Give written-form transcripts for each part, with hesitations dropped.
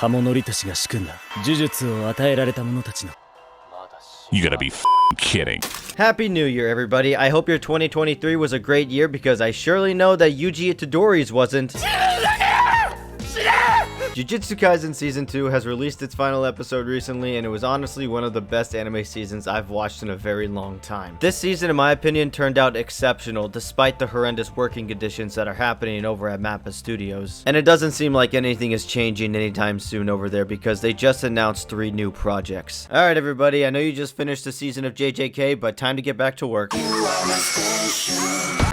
You gotta be kidding. Happy New Year, everybody. I hope your 2023 was a great year because I surely know that Yuji Itadori's wasn't. Jujutsu Kaisen Season 2 has released its final episode recently, and it was honestly one of the best anime seasons I've watched in a very long time. This season, in my opinion, turned out exceptional despite the horrendous working conditions that are happening over at Mappa Studios. And it doesn't seem like anything is changing anytime soon over there because they just announced 3 new projects. Alright everybody, I know you just finished the season of JJK, but time to get back to work.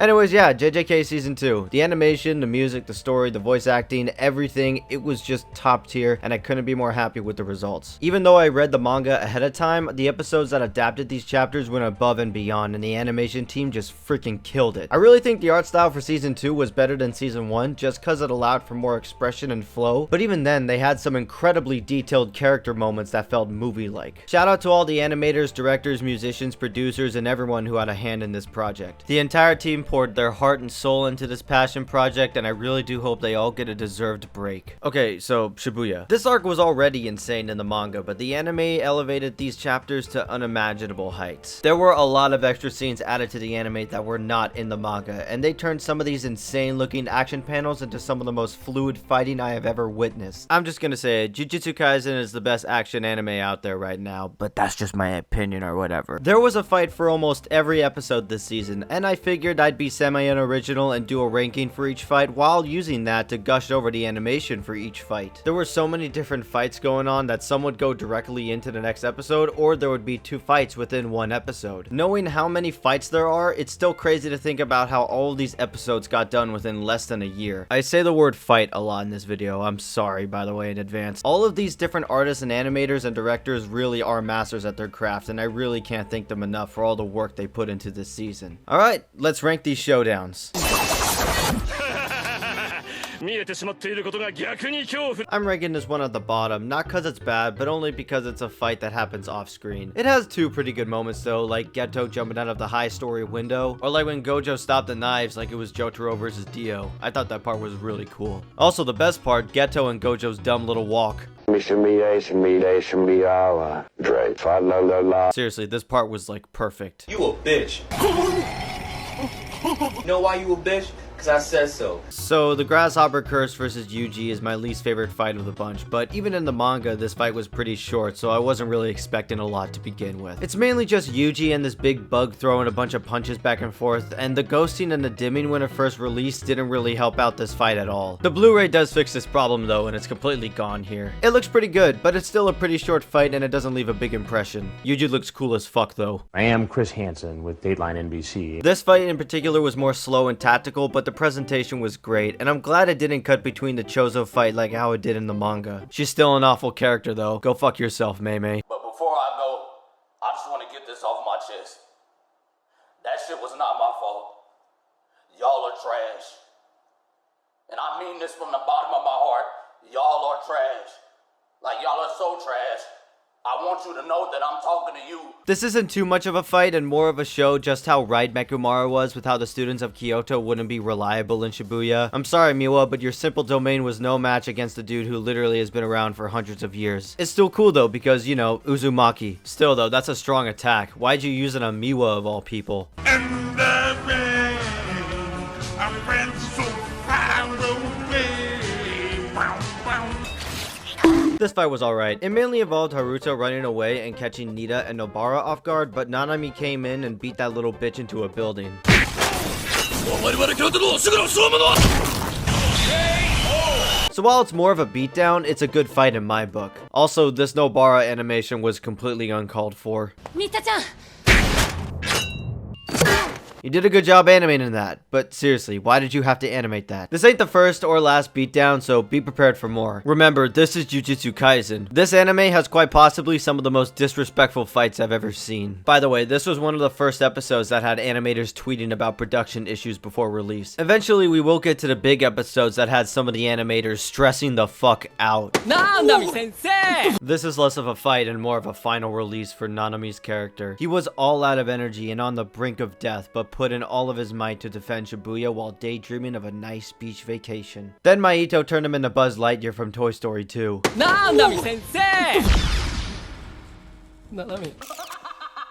Anyways, yeah, JJK Season 2. The animation, the music, the story, the voice acting, everything, it was just top tier, and I couldn't be more happy with the results. Even though I read the manga ahead of time, the episodes that adapted these chapters went above and beyond, and the animation team just freaking killed it. I really think the art style for Season 2 was better than Season 1, just cause it allowed for more expression and flow, but even then, they had some incredibly detailed character moments that felt movie-like. Shout out to all the animators, directors, musicians, producers, and everyone who had a hand in this project. The entire team poured their heart and soul into this passion project, and I really do hope they all get a deserved break. Okay, so Shibuya. This arc was already insane in the manga, but the anime elevated these chapters to unimaginable heights. There were a lot of extra scenes added to the anime that were not in the manga, and they turned some of these insane looking action panels into some of the most fluid fighting I have ever witnessed. I'm just gonna say it, Jujutsu Kaisen is the best action anime out there right now, but that's just my opinion or whatever. There was a fight for almost every episode this season, and I figured I'd be semi-unoriginal and do a ranking for each fight while using that to gush over the animation for each fight. There were so many different fights going on that some would go directly into the next episode, or there would be 2 fights within one episode. Knowing how many fights there are, it's still crazy to think about how all of these episodes got done within less than a year. I say the word fight a lot in this video, I'm sorry by the way in advance. All of these different artists and animators and directors really are masters at their craft, and I really can't thank them enough for all the work they put into this season. Alright, let's rank these showdowns. I'm ranking this one at the bottom, not cause it's bad, but only because it's a fight that happens off screen. It has 2 pretty good moments though, like Geto jumping out of the high story window, or like when Gojo stopped the knives like it was Jotaro versus Dio. I thought that part was really cool. Also the best part, Geto and Gojo's dumb little walk. Seriously, this part was like perfect. You a bitch. You know why you a bitch? Cause I said so. So the Grasshopper Curse versus Yuji is my least favorite fight of the bunch, but even in the manga this fight was pretty short, so I wasn't really expecting a lot to begin with. It's mainly just Yuji and this big bug throwing a bunch of punches back and forth, and the ghosting and the dimming when it first released didn't really help out this fight at all. The Blu-ray does fix this problem though, and it's completely gone here. It looks pretty good, but it's still a pretty short fight and it doesn't leave a big impression. Yuji looks cool as fuck though. I am Chris Hansen with Dateline NBC. This fight in particular was more slow and tactical, but the presentation was great, and I'm glad it didn't cut between the Chozo fight like how it did in the manga. She's still an awful character though. Go fuck yourself, Mei Mei. But before I go, I just want to get this off my chest. That shit was not my fault. Y'all are trash. And I mean this from the bottom of my heart. Y'all are trash. Like y'all are so trash. I want you to know that I'm talking to you. This isn't too much of a fight and more of a show just how right Mechumara was with how the students of Kyoto wouldn't be reliable in Shibuya. I'm sorry Miwa, but your simple domain was no match against a dude who literally has been around for hundreds of years. It's still cool though because, you know, Uzumaki. Still though, that's a strong attack. Why'd you use it on Miwa of all people? This fight was alright. It mainly involved Haruto running away and catching Nita and Nobara off guard, but Nanami came in and beat that little bitch into a building. So while it's more of a beatdown, it's a good fight in my book. Also, this Nobara animation was completely uncalled for. Nita-chan! You did a good job animating that, but seriously, why did you have to animate that? This ain't the first or last beatdown, so be prepared for more. Remember, this is Jujutsu Kaisen. This anime has quite possibly some of the most disrespectful fights I've ever seen. By the way, this was one of the first episodes that had animators tweeting about production issues before release. Eventually, we will get to the big episodes that had some of the animators stressing the fuck out. Nanami-sensei! This is less of a fight and more of a final release for Nanami's character. He was all out of energy and on the brink of death, but put in all of his might to defend Shibuya while daydreaming of a nice beach vacation. Then Mahito turned him into Buzz Lightyear from Toy Story 2. Nanami sensei! Nanami.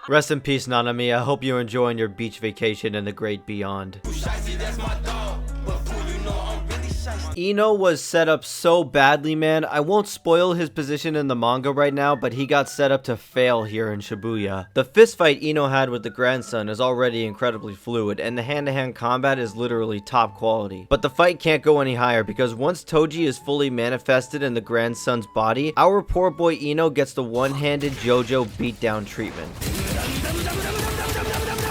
Rest in peace, Nanami. I hope you're enjoying your beach vacation in the great beyond. Ino was set up so badly, man. I won't spoil his position in the manga right now, but he got set up to fail here in Shibuya. The fist fight Ino had with the grandson is already incredibly fluid, and the hand-to-hand combat is literally top quality. But the fight can't go any higher, because once Toji is fully manifested in the grandson's body, our poor boy Ino gets the one-handed JoJo beatdown treatment.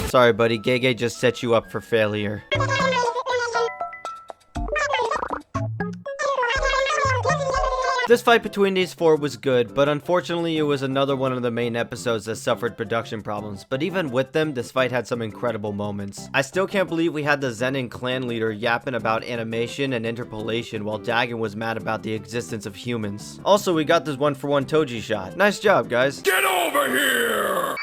Sorry buddy, Gege just set you up for failure. This fight between these four was good, but unfortunately it was another one of the main episodes that suffered production problems. But even with them, this fight had some incredible moments. I still can't believe we had the Zenin clan leader yapping about animation and interpolation while Dagon was mad about the existence of humans. Also, we got this 1-for-1 Toji shot. Nice job, guys. Get over here!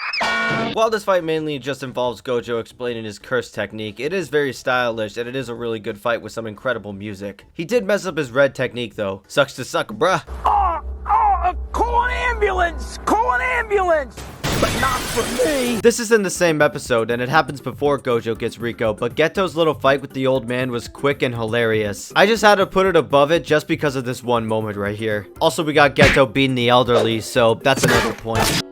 While this fight mainly just involves Gojo explaining his curse technique, it is very stylish and it is a really good fight with some incredible music. He did mess up his red technique though. Sucks to suck, bruh. Call an ambulance! Call an ambulance! But not for me! This is in the same episode, and it happens before Gojo gets Rico, but Geto's little fight with the old man was quick and hilarious. I just had to put it above it just because of this one moment right here. Also, we got Geto beating the elderly, so that's another point.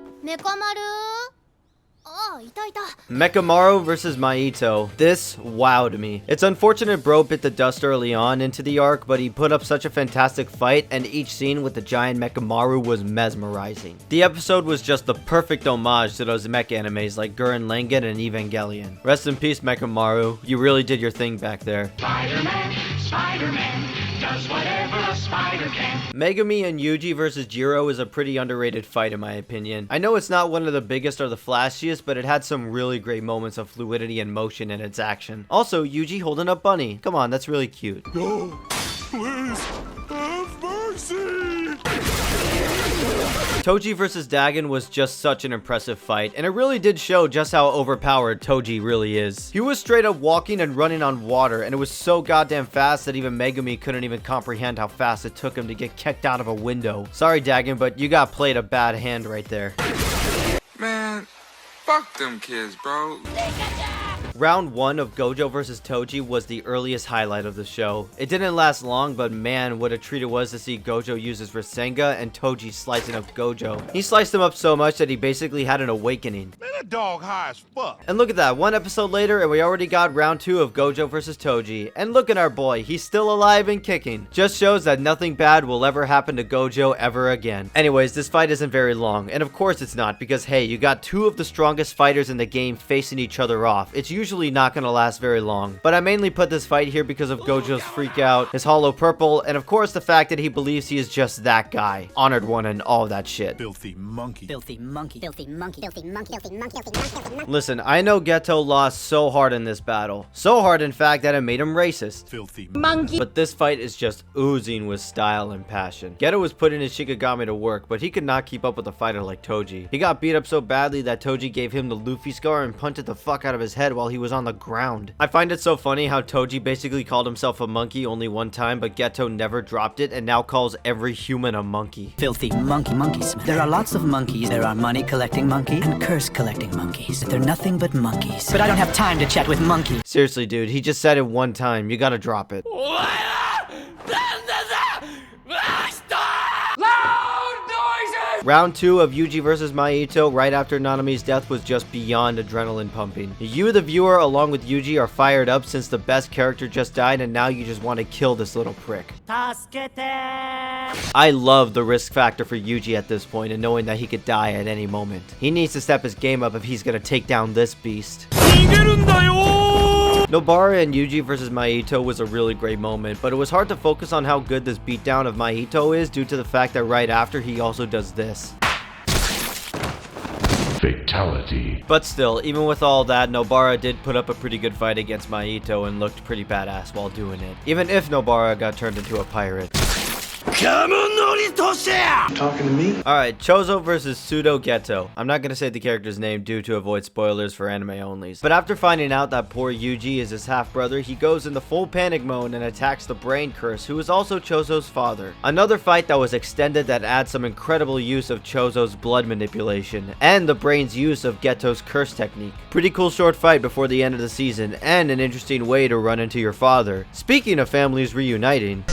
Mekamaru versus Mahito. This wowed me. It's unfortunate bro bit the dust early on into the arc, but he put up such a fantastic fight, and each scene with the giant Mekamaru was mesmerizing. The episode was just the perfect homage to those mech animes like Gurren Lagann and Evangelion. Rest in peace, Mekamaru. You really did your thing back there. Spider-Man does whatever a spider can. Megumi and Yuji versus Jiro is a pretty underrated fight in my opinion. I know it's not one of the biggest or the flashiest, but it had some really great moments of fluidity and motion in its action. Also, Yuji holding up Bunny. Come on, that's really cute. No, please, have mercy! Toji versus Dagon was just such an impressive fight, and it really did show just how overpowered Toji really is. He was straight up walking and running on water, and it was so goddamn fast that even Megumi couldn't even comprehend how fast it took him to get kicked out of a window. Sorry Dagon, but you got played a bad hand right there. Man, fuck them kids, bro. Round 1 of Gojo vs Toji was the earliest highlight of the show. It didn't last long, but man, what a treat it was to see Gojo use his Rasengan and Toji slicing up Gojo. He sliced him up so much that he basically had an awakening. Man, that dog high as fuck. And look at that, one episode later and we already got round 2 of Gojo vs Toji. And look at our boy, he's still alive and kicking. Just shows that nothing bad will ever happen to Gojo ever again. Anyways, this fight isn't very long, and of course it's not, because hey, you got 2 of the strongest fighters in the game facing each other off. It's usually not gonna last very long. But I mainly put this fight here because of Gojo's freak out, his hollow purple, and of course the fact that he believes he is just that guy. Honored one and all that shit. Filthy monkey. Filthy monkey. Filthy monkey. Filthy monkey. Filthy monkey. Filthy monkey. Filthy monkey. Listen, I know Geto lost so hard in this battle. So hard, in fact, that it made him racist. Filthy Monkey. But this fight is just oozing with style and passion. Geto was putting his Shinigami to work, but he could not keep up with a fighter like Toji. He got beat up so badly that Toji gave him the Luffy scar and punted the fuck out of his head while he was on the ground. I find it so funny how Toji basically called himself a monkey only one time, but Geto never dropped it and now calls every human a monkey. Filthy monkeys. There are lots of monkeys. There are money collecting monkeys and curse collecting monkeys. They're nothing but monkeys. But I don't have time to chat with monkeys. Seriously, dude, he just said it one time. You gotta drop it. Round 2 of Yuji vs Mahito right after Nanami's death was just beyond adrenaline pumping. You, the viewer, along with Yuji, are fired up since the best character just died and now you just want to kill this little prick. I love the risk factor for Yuji at this point and knowing that he could die at any moment. He needs to step his game up if he's gonna take down this beast. Nobara and Yuji vs Mahito was a really great moment, but it was hard to focus on how good this beatdown of Mahito is due to the fact that right after he also does this. fatality. But still, even with all that, Nobara did put up a pretty good fight against Mahito and looked pretty badass while doing it, even if Nobara got turned into a pirate. Alright, Chozo versus Pseudo Geto. I'm not gonna say the character's name due to avoid spoilers for anime onlys. But after finding out that poor Yuji is his half-brother, he goes into full panic mode and attacks the Brain Curse, who is also Chozo's father. Another fight that was extended that adds some incredible use of Chozo's blood manipulation, and the Brain's use of Geto's curse technique. Pretty cool short fight before the end of the season, and an interesting way to run into your father. Speaking of families reuniting,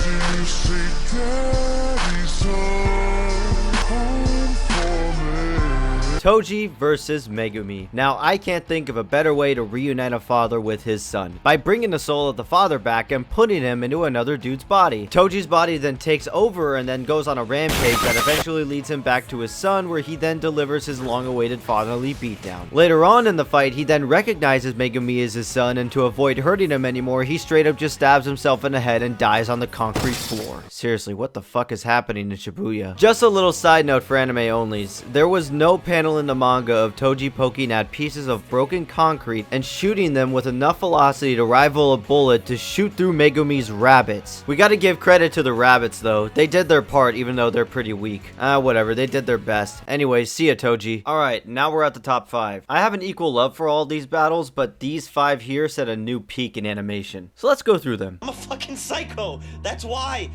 Toji versus Megumi. Now, I can't think of a better way to reunite a father with his son, by bringing the soul of the father back and putting him into another dude's body. Toji's body then takes over and then goes on a rampage that eventually leads him back to his son, where he then delivers his long-awaited fatherly beatdown. Later on in the fight, he then recognizes Megumi as his son, and to avoid hurting him anymore, he straight up just stabs himself in the head and dies on the concrete floor. Seriously, what the fuck is happening in Shibuya? Just a little side note for anime onlys, there was no panel in the manga of Toji poking at pieces of broken concrete and shooting them with enough velocity to rival a bullet to shoot through Megumi's rabbits. We gotta give credit to the rabbits though. They did their part even though they're pretty weak. Whatever, they did their best. Anyways, see ya Toji. Alright, now we're at the top 5. I have an equal love for all these battles, but these 5 here set a new peak in animation. So let's go through them. I'm a fucking psycho. That's why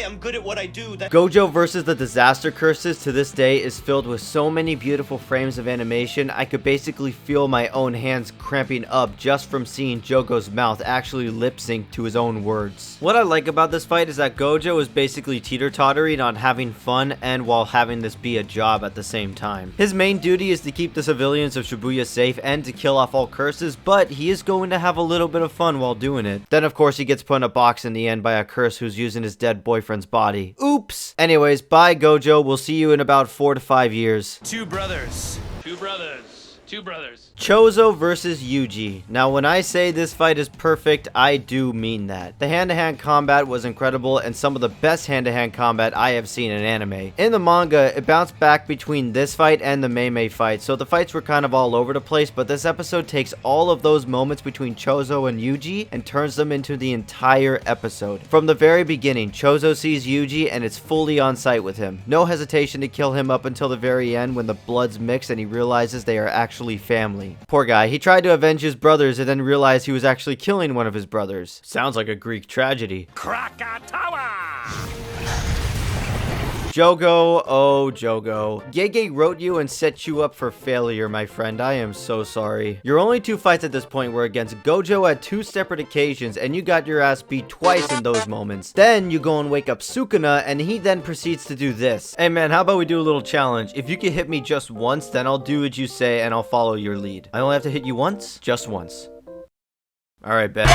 I'm good at what I do. Gojo versus the Disaster Curses to this day is filled with so many beautiful frames of animation. I could basically feel my own hands cramping up just from seeing Jogo's mouth actually lip sync to his own words. What I like about this fight is that Gojo is basically teeter-tottering on having fun and while having this be a job at the same time. His main duty is to keep the civilians of Shibuya safe and to kill off all curses, but he is going to have a little bit of fun while doing it. Then of course he gets put in a box in the end by a curse who's using his dead boyfriend's body. Oops! Anyways, bye Gojo, we'll see you in about 4 to 5 years. Two brothers. Chozo versus Yuji. Now when I say this fight is perfect, I do mean that. The hand-to-hand combat was incredible and some of the best hand-to-hand combat I have seen in anime. In the manga, it bounced back between this fight and the Mei fight, so the fights were kind of all over the place, but this episode takes all of those moments between Chozo and Yuji and turns them into the entire episode. From the very beginning, Chozo sees Yuji and it's fully on sight with him. No hesitation to kill him up until the very end when the bloods mix and he realizes they are actually family. Poor guy, he tried to avenge his brothers and then realized he was actually killing one of his brothers. Sounds like a Greek tragedy. Jogo, oh Jogo. Gege wrote you and set you up for failure, my friend. I am so sorry. Your only 2 fights at this point were against Gojo at 2 separate occasions, and you got your ass beat twice in those moments. Then you go and wake up Sukuna, and he then proceeds to do this. Hey man, how about we do a little challenge? If you can hit me just once, then I'll do what you say and I'll follow your lead. I only have to hit you once? Just once. Alright, bet.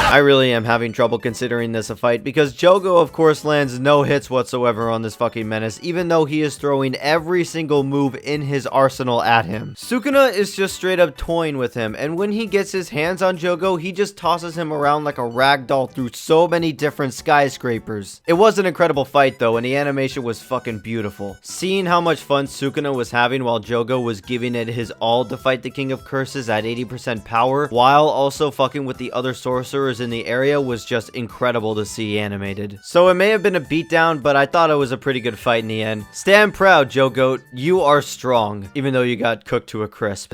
I really am having trouble considering this a fight because Jogo of course lands no hits whatsoever on this fucking menace, even though he is throwing every single move in his arsenal at him. Sukuna is just straight up toying with him, and when he gets his hands on Jogo, he just tosses him around like a ragdoll through so many different skyscrapers. It was an incredible fight though, and the animation was fucking beautiful. Seeing how much fun Sukuna was having while Jogo was giving it his all to fight the King of Curses at 80% power, while also fucking with the other sorcerers in the area was just incredible to see animated. So it may have been a beatdown, but I thought it was a pretty good fight in the end. Stand proud, Joe Goat. You are strong, even though you got cooked to a crisp.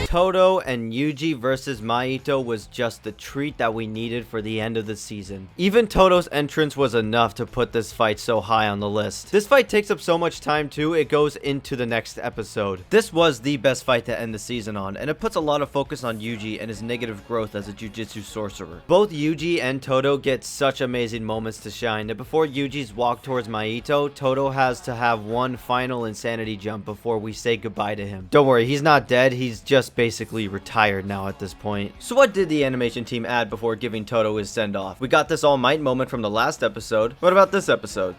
Todo and Yuji versus Maito was just the treat that we needed for the end of the season. Even Todo's entrance was enough to put this fight so high on the list. This fight takes up so much time too, it goes into the next episode. This was the best fight to end the season on, and it puts a lot of focus on Yuji and his negative growth as a Jujutsu sorcerer. Both Yuji and Todo get such amazing moments to shine that before Yuji's walk towards Maito, Todo has to have one final insanity jump before we say goodbye to him. Don't worry, he's not dead, he's just basically retired now at this point. So what did the animation team add before giving Todo his send-off? We got this All Might moment from the last episode. What about this episode?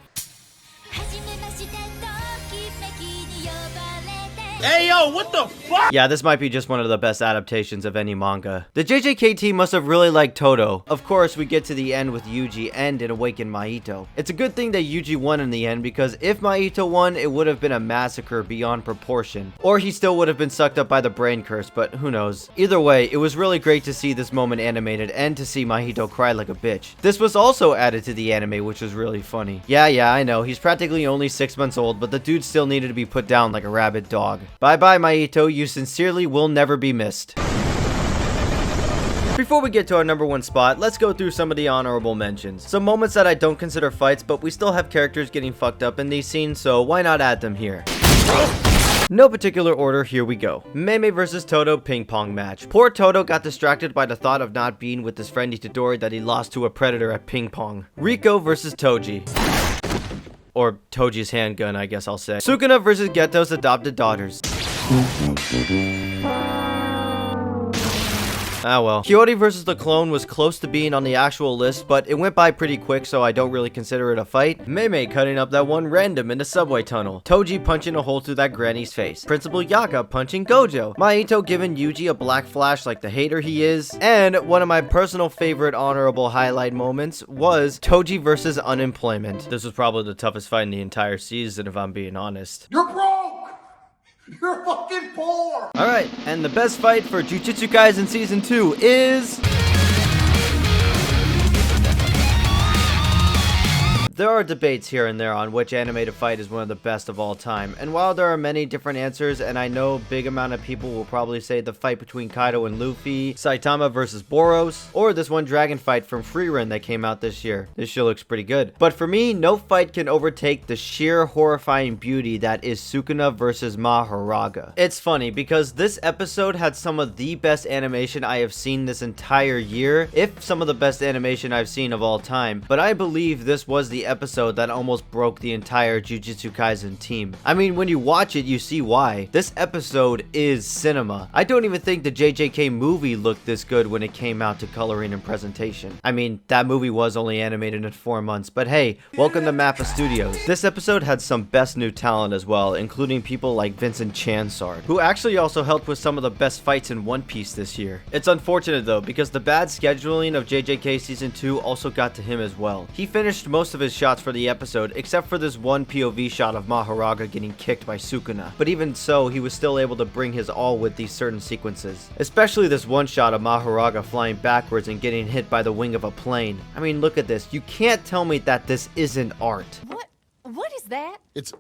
Hey yo, what the Yeah, this might be just one of the best adaptations of any manga. The JJK team must have really liked Todo. Of course, we get to the end with Yuji and it awakened Mahito. It's a good thing that Yuji won in the end, because if Mahito won, it would have been a massacre beyond proportion. Or he still would have been sucked up by the brain curse, but who knows. Either way, it was really great to see this moment animated and to see Mahito cry like a bitch. This was also added to the anime, which was really funny. Yeah, I know, he's practically only 6 months old, but the dude still needed to be put down like a rabid dog. Bye bye Mahito, you sincerely will never be missed. Before we get to our number 1 spot, let's go through some of the honorable mentions. Some moments that I don't consider fights, but we still have characters getting fucked up in these scenes, so why not add them here? No particular order, here we go. Meme versus Todo ping pong match. Poor Todo got distracted by the thought of not being with his friend Itadori that he lost to a predator at ping pong. Rico versus Toji. Or Toji's handgun, I guess I'll say. Sukuna versus Geto's adopted daughters. Ah well. Kyoto versus the clone was close to being on the actual list, but it went by pretty quick, so I don't really consider it a fight. Meme cutting up that one random in the subway tunnel. Toji punching a hole through that granny's face. Principal Yaga punching Gojo. Mahito giving Yuji a black flash like the hater he is. And one of my personal favorite honorable highlight moments was Toji versus unemployment. This was probably the toughest fight in the entire season, if I'm being honest. You're broke! You're fucking poor! Alright, and the best fight for Jujutsu Kaisen Season 2 is... There are debates here and there on which animated fight is one of the best of all time, and while there are many different answers, and I know a big amount of people will probably say the fight between Kaido and Luffy, Saitama versus Boros, or this one dragon fight from Frieren that came out this year. This shit looks pretty good. But for me, no fight can overtake the sheer horrifying beauty that is Sukuna versus Mahoraga. It's funny because this episode had some of the best animation I have seen this entire year, if some of the best animation I've seen of all time, but I believe this was the episode that almost broke the entire Jujutsu Kaisen team. I mean, when you watch it, you see why. This episode is cinema. I don't even think the JJK movie looked this good when it came out to coloring and presentation. I mean, that movie was only animated in 4 months, but hey, welcome to Mappa Studios. This episode had some best new talent as well, including people like Vincent Chansard, who actually also helped with some of the best fights in One Piece this year. It's unfortunate though, because the bad scheduling of JJK Season 2 also got to him as well. He finished most of his shots for the episode, except for this one POV shot of Mahoraga getting kicked by Sukuna. But even so, he was still able to bring his all with these certain sequences. Especially this one shot of Mahoraga flying backwards and getting hit by the wing of a plane. I mean, look at this. You can't tell me that this isn't art. What is that? It's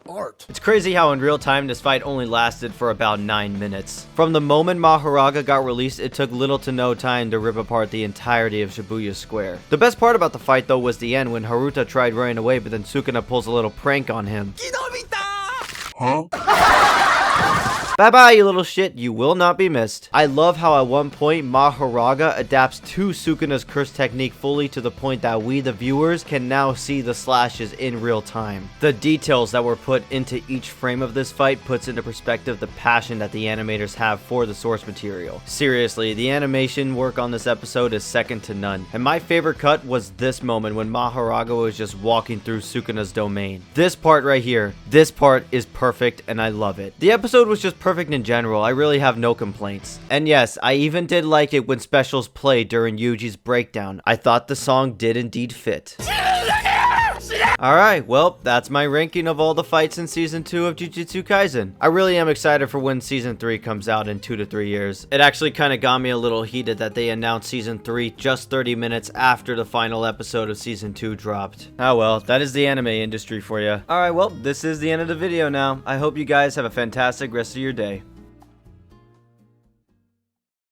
art. It's crazy how in real time this fight only lasted for about 9 minutes. From the moment Mahoraga got released, it took little to no time to rip apart the entirety of Shibuya Square. The best part about the fight though was the end when Haruta tried running away, but then Sukuna pulls a little prank on him. Huh? Bye bye, you little shit, you will not be missed. I love how at one point Mahoraga adapts to Sukuna's curse technique fully to the point that we, the viewers, can now see the slashes in real time. The details that were put into each frame of this fight puts into perspective the passion that the animators have for the source material. Seriously, the animation work on this episode is second to none. And my favorite cut was this moment when Mahoraga was just walking through Sukuna's domain. This part right here, this part is perfect and I love it. The episode was just perfect in general. I really have no complaints. And yes, I even did like it when specials played during Yuji's breakdown. I thought the song did indeed fit. Alright, well, that's my ranking of all the fights in Season 2 of Jujutsu Kaisen. I really am excited for when Season 3 comes out in 2 to 3 years. It actually kind of got me a little heated that they announced Season 3 just 30 minutes after the final episode of Season 2 dropped. Oh well, that is the anime industry for you. Alright, well, this is the end of the video now. I hope you guys have a fantastic rest of your day.